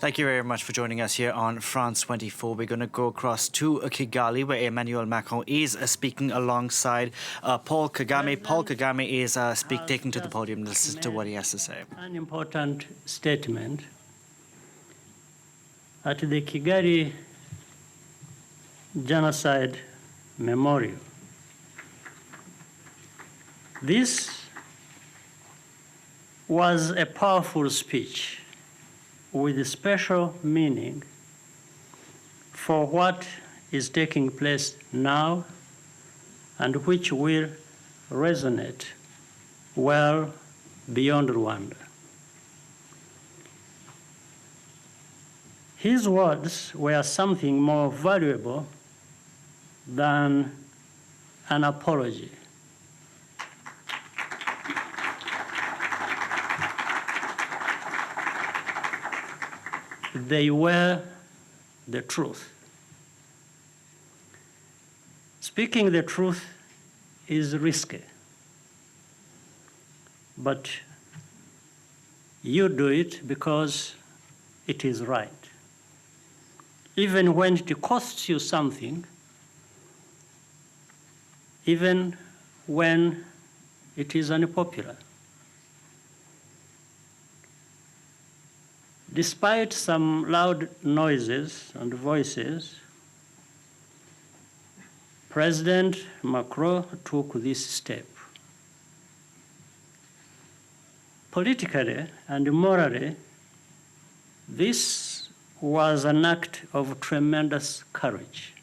Thank you very much for joining us here on France 24. We're going to go across to Kigali, where Emmanuel Macron is speaking alongside Paul Kagame. Paul Kagame is taking to the podium. Listen to what he has to say. An important statement at the Kigali genocide memorial. This was a powerful speech with a special meaning for what is taking place now and which will resonate well beyond Rwanda. His words were something more valuable than an apology. They were the truth. Speaking the truth is risky, but you do it because it is right. Even when it costs you something, even when it is unpopular. Despite some loud noises and voices, President Macron took this step. Politically and morally, this was an act of tremendous courage.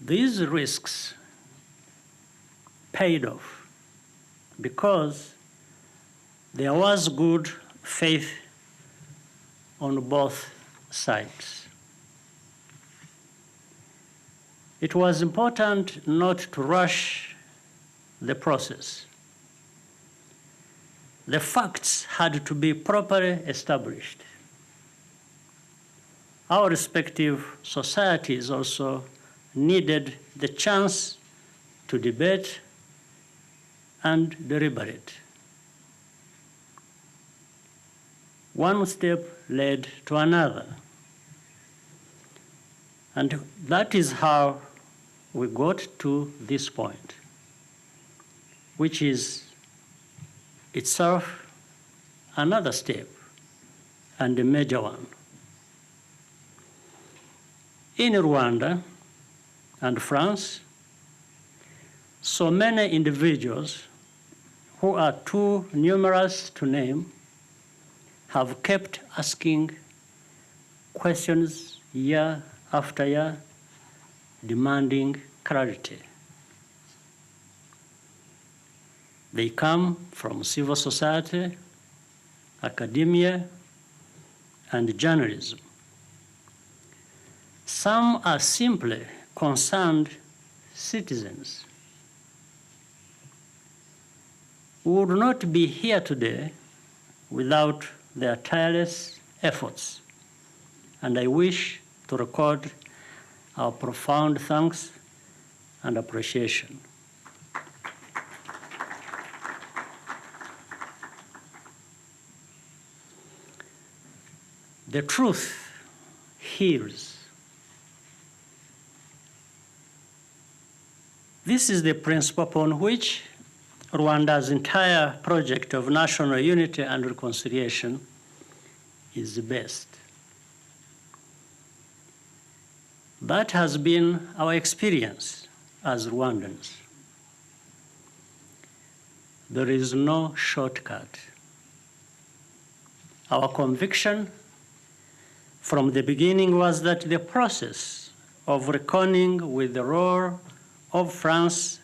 These risks paid off because there was good faith on both sides. It was important not to rush the process. The facts had to be properly established. Our respective societies also needed the chance to debate and deliberate. One step led to another. And that is how we got to this point, which is itself another step and a major one. In Rwanda and France, so many individuals who are too numerous to name have kept asking questions year after year, demanding clarity. They come from civil society, academia, and journalism. Some are simply concerned citizens. We would not be here today without their tireless efforts, and I wish to record our profound thanks and appreciation. The truth heals. This is the principle upon which Rwanda's entire project of national unity and reconciliation is based. That has been our experience as Rwandans. There is no shortcut. Our conviction from the beginning was that the process of reckoning with the role of France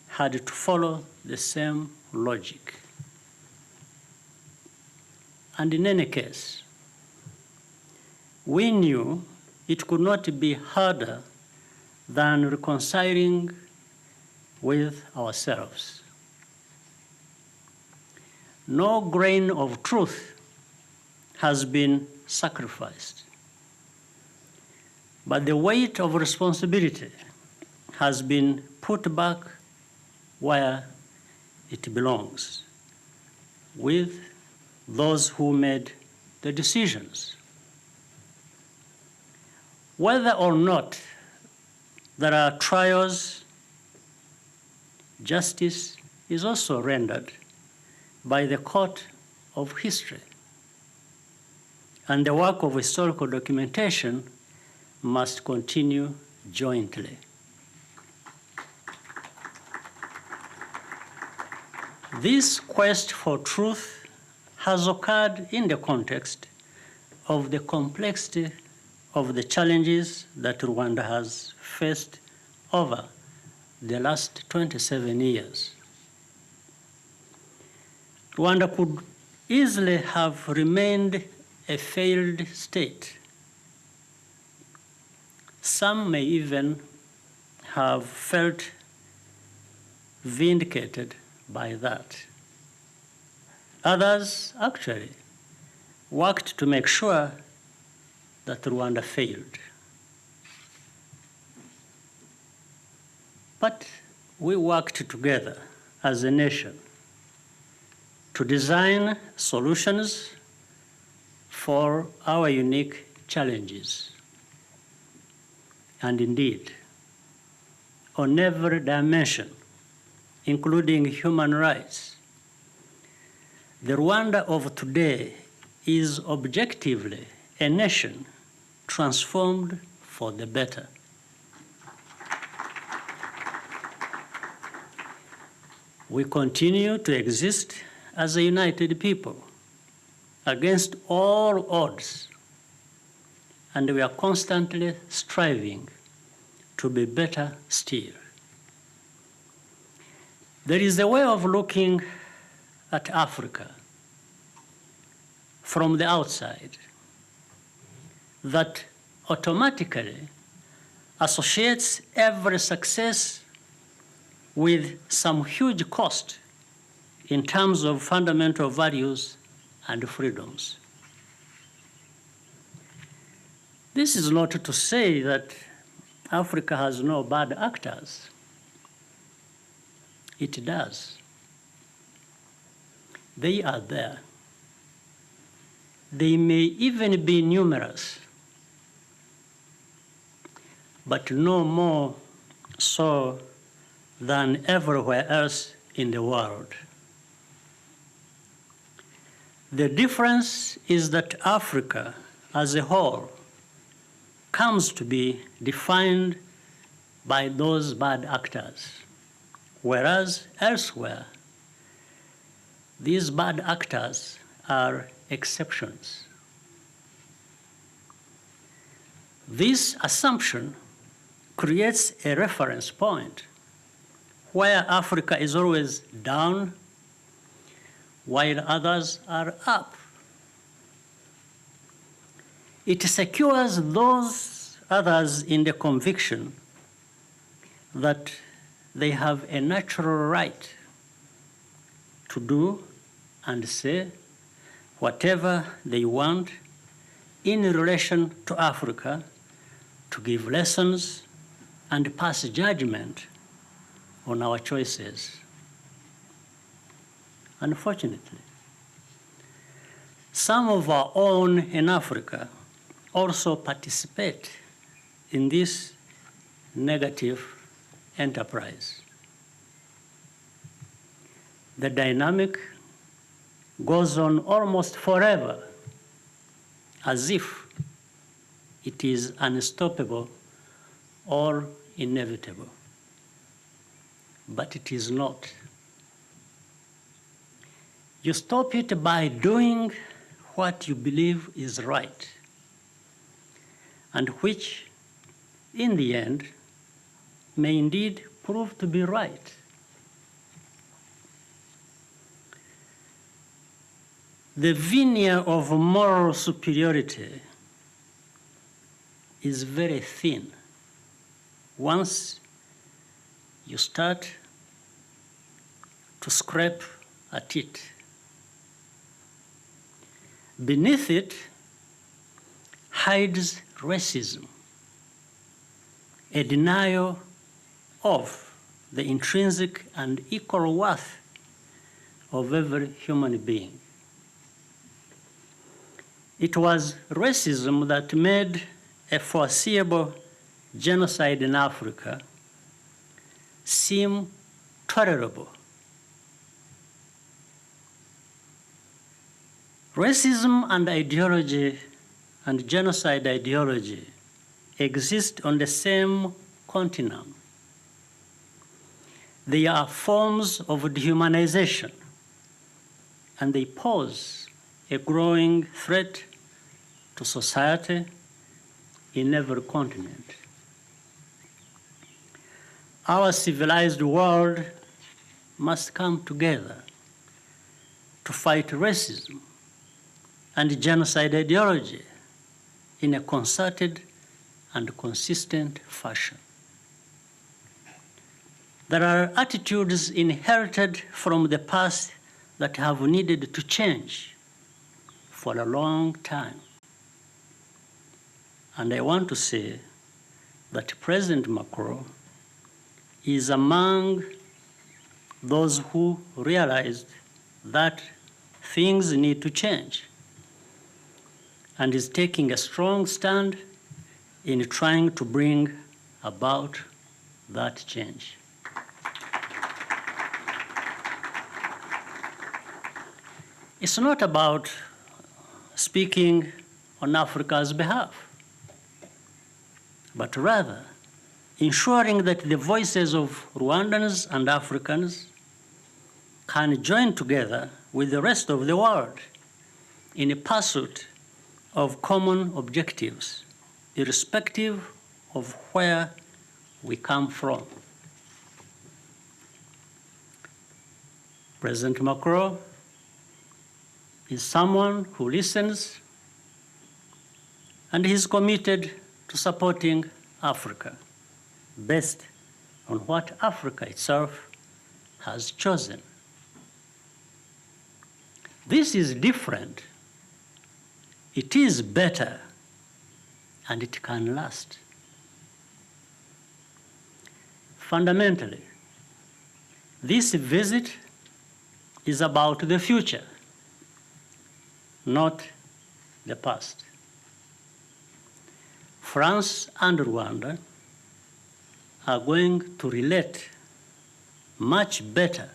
had to follow the same logic. And in any case, we knew it could not be harder than reconciling with ourselves. No grain of truth has been sacrificed, but the weight of responsibility has been put back where it belongs with those who made the decisions. Whether or not there are trials, justice is also rendered by the court of history, and the work of historical documentation must continue jointly. This quest for truth has occurred in the context of the complexity of the challenges that Rwanda has faced over the last 27 years. Rwanda could easily have remained a failed state. Some may even have felt vindicated by that. Others actually worked to make sure that Rwanda failed. But we worked together as a nation to design solutions for our unique challenges. And indeed, on every dimension, including human rights, the Rwanda of today is objectively a nation transformed for the better. We continue to exist as a united people against all odds, and we are constantly striving to be better still. There is a way of looking at Africa from the outside that automatically associates every success with some huge cost in terms of fundamental values and freedoms. This is not to say that Africa has no bad actors. It does. They are there. They may even be numerous, but no more so than everywhere else in the world. The difference is that Africa as a whole comes to be defined by those bad actors, whereas elsewhere, these bad actors are exceptions. This assumption creates a reference point where Africa is always down while others are up. It secures those others in the conviction that they have a natural right to do and say whatever they want in relation to Africa, to give lessons and pass judgment on our choices. Unfortunately, some of our own in Africa also participate in this negative enterprise. The dynamic goes on almost forever, as if it is unstoppable or inevitable. But it is not. You stop it by doing what you believe is right, and which, in the end, may indeed prove to be right. The veneer of moral superiority is very thin once you start to scrape at it. Beneath it hides racism, a denial of the intrinsic and equal worth of every human being. It was racism that made a foreseeable genocide in Africa seem tolerable. Racism and ideology and genocide ideology exist on the same continent. They are forms of dehumanization, and they pose a growing threat to society in every continent. Our civilized world must come together to fight racism and genocide ideology in a concerted and consistent fashion. There are attitudes inherited from the past that have needed to change for a long time. And I want to say that President Macron is among those who realized that things need to change and is taking a strong stand in trying to bring about that change. It's not about speaking on Africa's behalf, but rather ensuring that the voices of Rwandans and Africans can join together with the rest of the world in a pursuit of common objectives, irrespective of where we come from. President Macron is someone who listens, and he is committed to supporting Africa based on what Africa itself has chosen. This is different. It is better, and it can last. Fundamentally, this visit is about the future, not the past. France and Rwanda are going to relate much better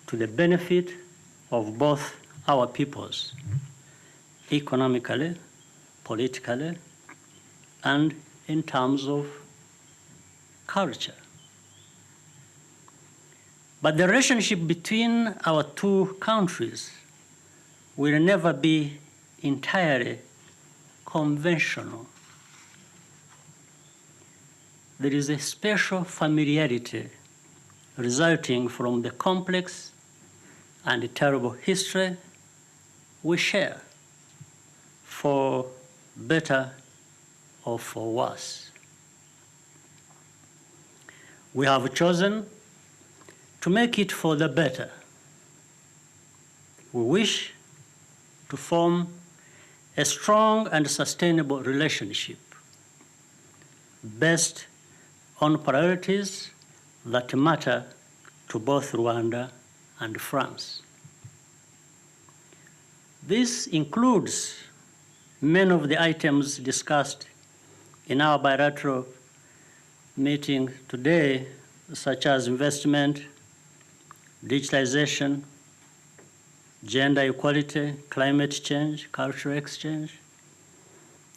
to the benefit of both our peoples, economically, politically, and in terms of culture. But the relationship between our two countries will never be entirely conventional. There is a special familiarity resulting from the complex and terrible history we share, for better or for worse. We have chosen to make it for the better. We wish to form a strong and sustainable relationship based on priorities that matter to both Rwanda and France. This includes many of the items discussed in our bilateral meeting today, such as investment, digitalization, gender equality, climate change, cultural exchange,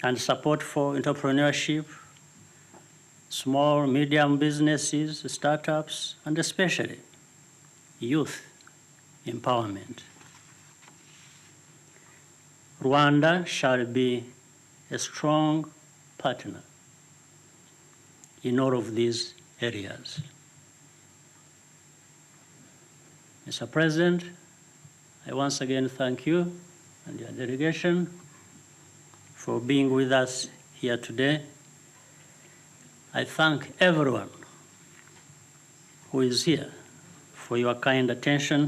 and support for entrepreneurship, small, medium businesses, startups, and especially youth empowerment. Rwanda shall be a strong partner in all of these areas. Mr. President, I once again thank you and your delegation for being with us here today. I thank everyone who is here for your kind attention